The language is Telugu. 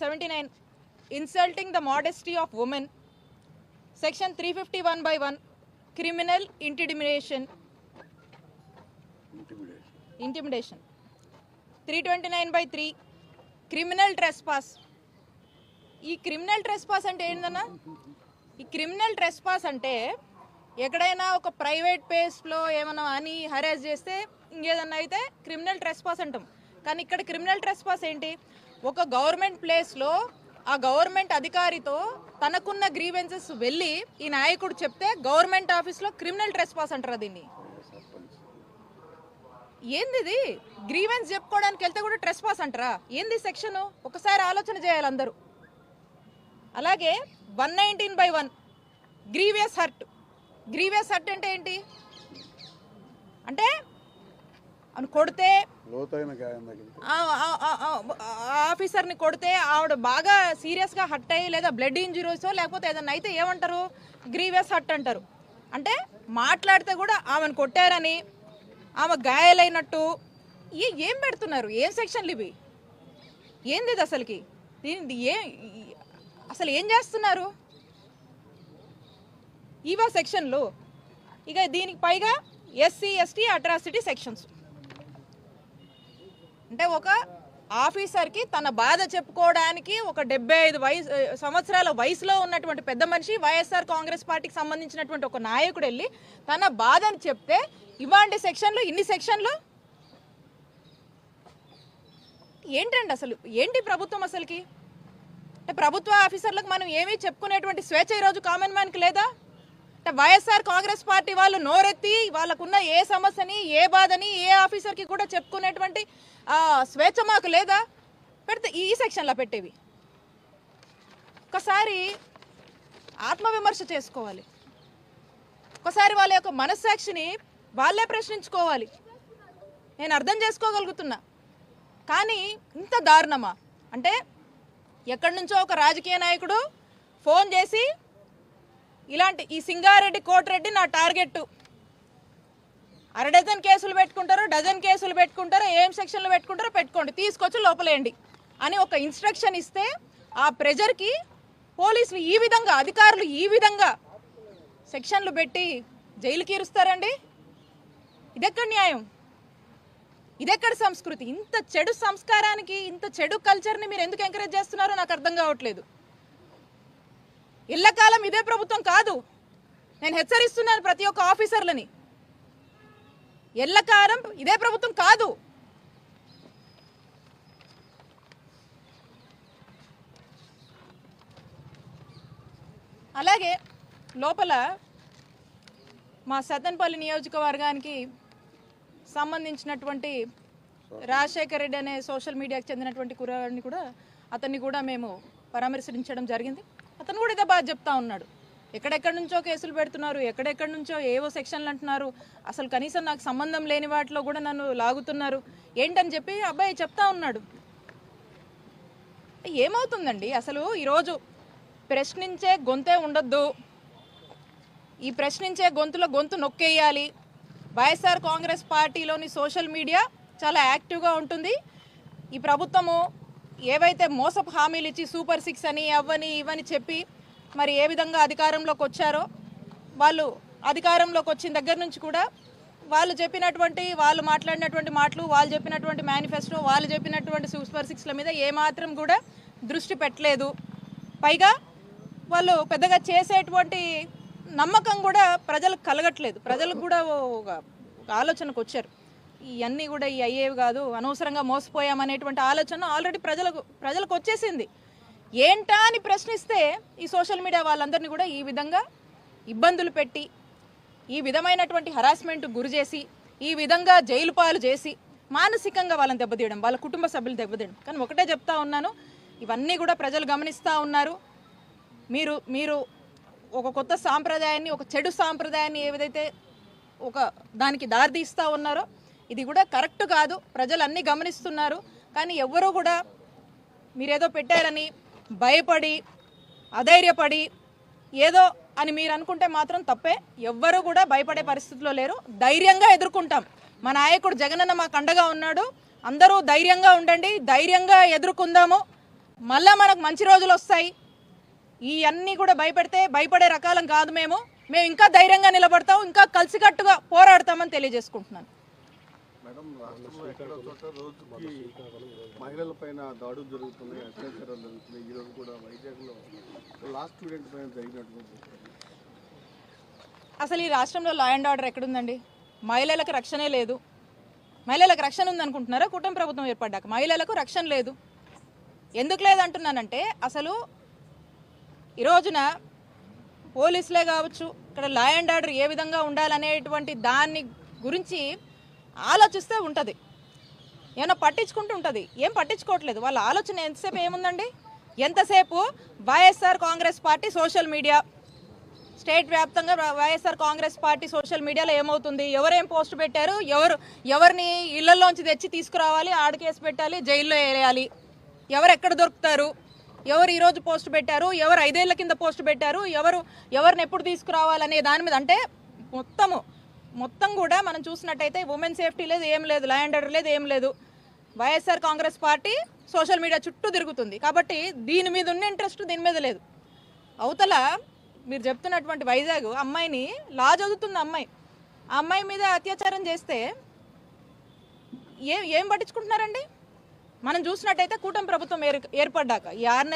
79 Insulting the modesty of women, section 351/1 criminal intimidation 329/3 criminal trespass. ఈ క్రిమినల్ ట్రెస్పాస్ అంటే ఏందన్నా? ఈ క్రిమినల్ ట్రెస్పాస్ అంటే ఎక్కడైనా ఒక ప్రైవేట్ ప్లేస్లో ఏమైనా అని హరాస్ చేస్తే ఇంకేదన్నా అయితే క్రిమినల్ ట్రెస్పాస్ అంటాం. కానీ ఇక్కడ క్రిమినల్ ట్రెస్పాస్ ఏంటి? ఒక గవర్నమెంట్ ప్లేస్లో ఆ గవర్నమెంట్ అధికారితో తనకున్న గ్రీవెన్సెస్ వెళ్ళి ఈ నాయకుడు చెప్తే గవర్నమెంట్ ఆఫీస్లో క్రిమినల్ ట్రెస్పాస్ అంటారు. దీన్ని ఏంది? ఇది గ్రీవెన్స్ చెప్పుకోవడానికి వెళ్తే కూడా ట్రెస్పాస్ అంటారా? ఏంది సెక్షన్? ఒకసారి ఆలోచన చేయాలి అందరూ. అలాగే 119/1 గ్రీవియస్ హర్ట్. గ్రీవియస్ హర్ట్ అంటే ఏంటి? అంటే కొడితే ఆఫీసర్ని కొడితే ఆవిడ బాగా సీరియస్గా హర్ట్ అయ్యి లేదా బ్లడ్ ఇంజురీసో లేకపోతే ఏదన్నా అయితే ఏమంటారు? గ్రీవియస్ హర్ట్ అంటారు. అంటే మాట్లాడితే కూడా ఆమెను కొట్టారని, ఆమె గాయాలైనట్టు ఏం పెడుతున్నారు? ఏం సెక్షన్లు ఇవి? ఏంది ఇది అసలుకి? అసలు ఏం చేస్తున్నారు? ఇవా సెక్షన్లు. ఇక దీనికి పైగా ఎస్సీ ఎస్టీ అట్రాసిటీ సెక్షన్స్. అంటే ఒక ఆఫీసర్కి తన బాధ చెప్పుకోవడానికి ఒక 75 సంవత్సరాల వయసులో ఉన్నటువంటి పెద్ద మనిషి, వైఎస్ఆర్ కాంగ్రెస్ పార్టీకి సంబంధించినటువంటి ఒక నాయకుడు వెళ్ళి తన బాధని చెప్తే ఇవాంటి సెక్షన్లు, ఇన్ని సెక్షన్లు ఏంటండి? అసలు ఏంటి ప్రభుత్వం అసలుకి? అంటే ప్రభుత్వ ఆఫీసర్లకు మనం ఏమీ చెప్పుకునేటువంటి స్వేచ్ఛ ఈరోజు కామన్ మ్యాన్కి లేదా? అంటే వైఎస్ఆర్ కాంగ్రెస్ పార్టీ వాళ్ళు నోరెత్తి వాళ్ళకున్న ఏ సమస్యని, ఏ బాధని ఏ ఆఫీసర్కి కూడా చెప్పుకునేటువంటి స్వేచ్ఛ మాకు లేదా? పెడితే ఈ సెక్షన్లో పెట్టేవి. ఒకసారి ఆత్మవిమర్శ చేసుకోవాలి. ఒకసారి వాళ్ళ యొక్క మనస్సాక్షిని వాళ్ళే ప్రశ్నించుకోవాలి. నేను అర్థం చేసుకోగలుగుతున్నా, కానీ ఇంత దారుణమా? అంటే ఎక్కడి నుంచో ఒక రాజకీయ నాయకుడు ఫోన్ చేసి ఇలాంటి ఈ సింగారెడ్డి కోటిరెడ్డి నా టార్గెట్, డజన్ కేసులు పెట్టుకుంటారో, డజన్ కేసులు పెట్టుకుంటారో, ఏం సెక్షన్లు పెట్టుకుంటారో పెట్టుకోండి, తీసుకొచ్చి లోపలేయండి అని ఒక ఇన్స్ట్రక్షన్ ఇస్తే ఆ ప్రెజర్కి పోలీసులు ఈ విధంగా, అధికారులు ఈ విధంగా సెక్షన్లు పెట్టి జైలుకి ఇరుస్తారండి? ఇదెక్కడ న్యాయం? ఇదెక్కడ సంస్కృతి? ఇంత చెడు సంస్కారానికి, ఇంత చెడు కల్చర్ని మీరు ఎందుకు ఎంకరేజ్ చేస్తున్నారో నాకు అర్థం కావట్లేదు. ఎల్లకాలం ఇదే ప్రభుత్వం కాదు. నేను హెచ్చరిస్తున్నాను ప్రతి ఒక్క ఆఫీసర్లని, ఎల్లకాలం ఇదే ప్రభుత్వం కాదు. అలాగే లోపల మా సత్తెనపల్లి నియోజకవర్గానికి సంబంధించినటువంటి రాజశేఖర్ రెడ్డి అనే సోషల్ మీడియాకి చెందినటువంటి కుర్రాడిని కూడా, అతన్ని కూడా మేము పరామర్శించడం జరిగింది. అతను కూడా ఇదే బాధ చెప్తా ఉన్నాడు. ఎక్కడెక్కడి నుంచో కేసులు పెడుతున్నారు, ఎక్కడెక్కడి నుంచో ఏవో సెక్షన్లు అంటున్నారు, అసలు కనీసం నాకు సంబంధం లేని వాటిలో కూడా నన్ను లాగుతున్నారు ఏంటని చెప్పి అబ్బాయి చెప్తా ఉన్నాడు. ఏమవుతుందండి అసలు? ఈరోజు ప్రశ్నించే గొంతే ఉండొద్దు, ఈ ప్రశ్నించే గొంతులో గొంతు నొక్కేయాలి. వైఎస్ఆర్ కాంగ్రెస్ పార్టీలోని సోషల్ మీడియా చాలా యాక్టివ్గా ఉంటుంది. ఈ ప్రభుత్వము ఏవైతే మోసపు హామీలు ఇచ్చి సూపర్ 6 అని అవని ఇవని చెప్పి మరి ఏ విధంగా అధికారంలోకి వచ్చారో, వాళ్ళు అధికారంలోకి వచ్చిన దగ్గర నుంచి కూడా వాళ్ళు చెప్పినటువంటి, వాళ్ళు మాట్లాడినటువంటి మాటలు, వాళ్ళు చెప్పినటువంటి మేనిఫెస్టో, వాళ్ళు చెప్పినటువంటి సూపర్ 6ల మీద ఏమాత్రం కూడా దృష్టి పెట్టలేదు. పైగా వాళ్ళు పెద్దగా చేసేటువంటి నమ్మకం కూడా ప్రజలకు కలగట్లేదు. ప్రజలకు కూడా ఒక ఆలోచనకు వచ్చారు, ఇవన్నీ కూడా ఈ అయ్యేవి కాదు, అనవసరంగా మోసపోయామనేటువంటి ఆలోచన ఆల్రెడీ ప్రజలకు వచ్చేసింది. ఏంటా అని ప్రశ్నిస్తే ఈ సోషల్ మీడియా వాళ్ళందరినీ కూడా ఈ విధంగా ఇబ్బందులు పెట్టి, ఈ విధమైనటువంటి హరాస్మెంట్ గురి చేసి, ఈ విధంగా జైలు పాలు చేసి మానసికంగా వాళ్ళని దెబ్బతీయడం, వాళ్ళ కుటుంబ సభ్యులు దెబ్బతీయడం. కానీ ఒకటే చెప్తా ఉన్నాను, ఇవన్నీ కూడా ప్రజలు గమనిస్తూ ఉన్నారు. మీరు ఒక కొత్త సాంప్రదాయాన్ని, ఒక చెడు సాంప్రదాయాన్ని ఏదైతే ఒక దానికి దారితీస్తూ ఉన్నారో ఇది కూడా కరెక్ట్ కాదు. ప్రజలు అన్నీ గమనిస్తున్నారు. కానీ ఎవ్వరూ కూడా మీరేదో పెట్టారని భయపడి, అధైర్యపడి ఏదో అని మీరు అనుకుంటే మాత్రం తప్పే. ఎవ్వరూ కూడా భయపడే పరిస్థితిలో లేరు. ధైర్యంగా ఎదుర్కొంటాం. మా నాయకుడు జగనన్న మాకు అండగా ఉన్నాడు. అందరూ ధైర్యంగా ఉండండి, ధైర్యంగా ఎదుర్కొందాము. మళ్ళా మనకు మంచి రోజులు వస్తాయి. ఇవన్నీ కూడా భయపడే రకాలం కాదు. మేము ఇంకా ధైర్యంగా నిలబడతాం, ఇంకా కలిసికట్టుగా పోరాడతామని తెలియజేసుకుంటున్నాను. మేడం, రాష్ట్రంలో ఎక్కడో చోట రోజుకి మహిళల పైన దాడులు జరుగుతున్నాయి, అత్యాచారాలు జరుగుతున్నాయి. ఈరోజు కూడా వైజాగ్లో లాస్ట్ స్టూడెంట్ పైన జరిగినటువంటి అసలు ఈ రాష్ట్రంలో లా అండ్ ఆర్డర్ ఎక్కడుందండి? మహిళలకు రక్షణే లేదు. మహిళలకు రక్షణ ఉందనుకుంటున్నారా? కూటమి ప్రభుత్వం ఏర్పడ్డాక మహిళలకు రక్షణ లేదు. ఎందుకు లేదంటున్నానంటే, అసలు ఈ రోజున పోలీసులే కావచ్చు, ఇక్కడ లా అండ్ ఆర్డర్ ఏ విధంగా ఉండాలనేటువంటి దాన్ని గురించి ఆలోచిస్తే ఉంటుంది, ఏమైనా పట్టించుకుంటూ ఉంటుంది. ఏం పట్టించుకోవట్లేదు. వాళ్ళ ఆలోచన ఎంతసేపు ఏముందండి? ఎంతసేపు YSR Congress party social media, state వ్యాప్తంగా వైఎస్ఆర్ కాంగ్రెస్ పార్టీ సోషల్ మీడియాలో ఏమవుతుంది, ఎవరేం పోస్ట్ పెట్టారు, ఎవరిని ఇళ్లలోంచి తెచ్చి తీసుకురావాలి, ఆడకేసి పెట్టాలి, జైల్లో వేయాలి, ఎవరు ఎక్కడ దొరుకుతారు, ఎవరు ఈరోజు పోస్ట్ పెట్టారు, ఎవరు 5 ఏళ్ల కింద పోస్ట్ పెట్టారు, ఎవరిని ఎప్పుడు తీసుకురావాలనే దాని మీద, అంటే మొత్తం కూడా మనం చూసినట్టయితే ఉమెన్ సేఫ్టీ లేదు, ఏం లేదు, లా అండ్ ఆర్డర్ లేదు, ఏం లేదు. YSR Congress party social media చుట్టూ తిరుగుతుంది. కాబట్టి దీని మీద ఉన్న ఇంట్రెస్ట్ దీని మీద లేదు. అవతల మీరు చెప్తున్నటువంటి వైజాగ్ అమ్మాయిని, లా చదువుతుంది అమ్మాయి, ఆ అమ్మాయి మీద అత్యాచారం చేస్తే ఏం పట్టించుకుంటున్నారండి? మనం చూసినట్టయితే కూటమి ప్రభుత్వం ఏర్పడ్డాక ఈ 6